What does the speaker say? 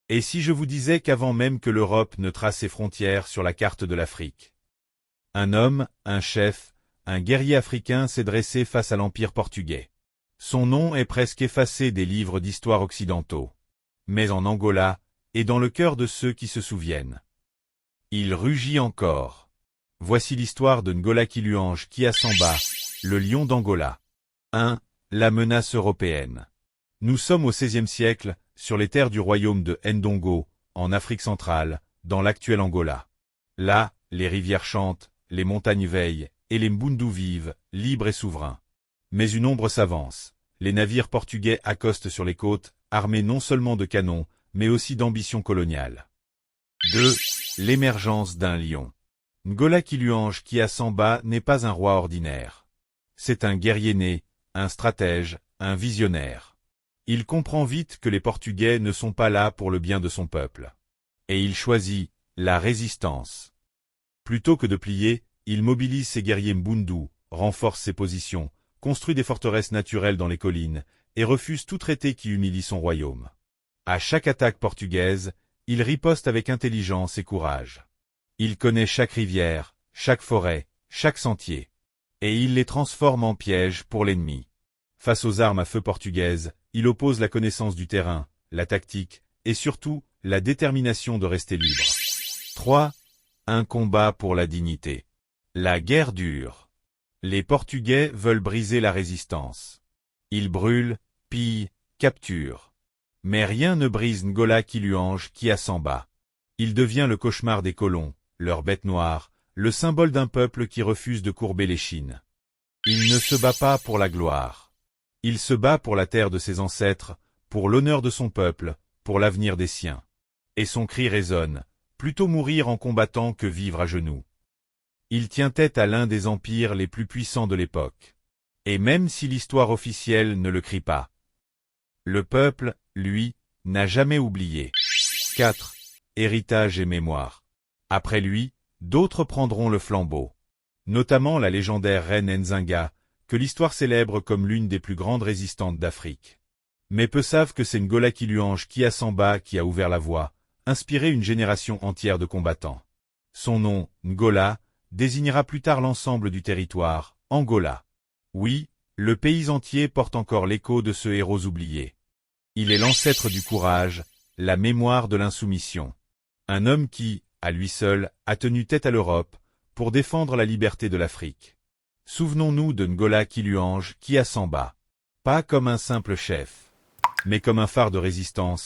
Et si je vous disais qu'avant même que l'Europe ne trace ses frontières sur la carte de l'Afrique, un homme, un chef, un guerrier africain s'est dressé face à l'Empire portugais. Son nom est presque effacé des livres d'histoire occidentaux. Mais en Angola, et dans le cœur de ceux qui se souviennent, il rugit encore. Voici l'histoire de Ngola Kiluange Kiasamba, le lion d'Angola. 1. La menace européenne. Nous sommes au XVIe siècle, sur les terres du royaume de Ndongo, en Afrique centrale, dans l'actuel Angola. Là, les rivières chantent, les montagnes veillent, et les Mbundu vivent, libres et souverains. Mais une ombre s'avance. Les navires portugais accostent sur les côtes, armés non seulement de canons, mais aussi d'ambitions coloniales. 2. L'émergence d'un lion. Ngola Kiluange Kiasamba n'est pas un roi ordinaire. C'est un guerrier né, un stratège, un visionnaire. Il comprend vite que les Portugais ne sont pas là pour le bien de son peuple. Et il choisit la résistance. Plutôt que de plier, il mobilise ses guerriers Mbundu, renforce ses positions, construit des forteresses naturelles dans les collines, et refuse tout traité qui humilie son royaume. À chaque attaque portugaise, il riposte avec intelligence et courage. Il connaît chaque rivière, chaque forêt, chaque sentier. Et il les transforme en pièges pour l'ennemi. Face aux armes à feu portugaises, il oppose la connaissance du terrain, la tactique, et surtout, la détermination de rester libre. 3. Un combat pour la dignité. La guerre dure. Les Portugais veulent briser la résistance. Ils brûlent, pillent, capturent. Mais rien ne brise Ngola Kiluange Kiasamba. Il devient le cauchemar des colons, leur bête noire, le symbole d'un peuple qui refuse de courber l'échine. Il ne se bat pas pour la gloire. Il se bat pour la terre de ses ancêtres, pour l'honneur de son peuple, pour l'avenir des siens. Et son cri résonne, plutôt mourir en combattant que vivre à genoux. Il tient tête à l'un des empires les plus puissants de l'époque. Et même si l'histoire officielle ne le crie pas, le peuple, lui, n'a jamais oublié. 4. Héritage et mémoire. Après lui, d'autres prendront le flambeau. Notamment la légendaire reine Nzinga, que l'histoire célèbre comme l'une des plus grandes résistantes d'Afrique. Mais peu savent que c'est Ngola Kiluange Kiasamba qui a ouvert la voie, inspiré une génération entière de combattants. Son nom, Ngola, désignera plus tard l'ensemble du territoire, Angola. Oui, le pays entier porte encore l'écho de ce héros oublié. Il est l'ancêtre du courage, la mémoire de l'insoumission. Un homme qui, à lui seul, a tenu tête à l'Europe, pour défendre la liberté de l'Afrique. Souvenons-nous de Ngola Kiluange Kiasamba. Pas comme un simple chef, mais comme un phare de résistance,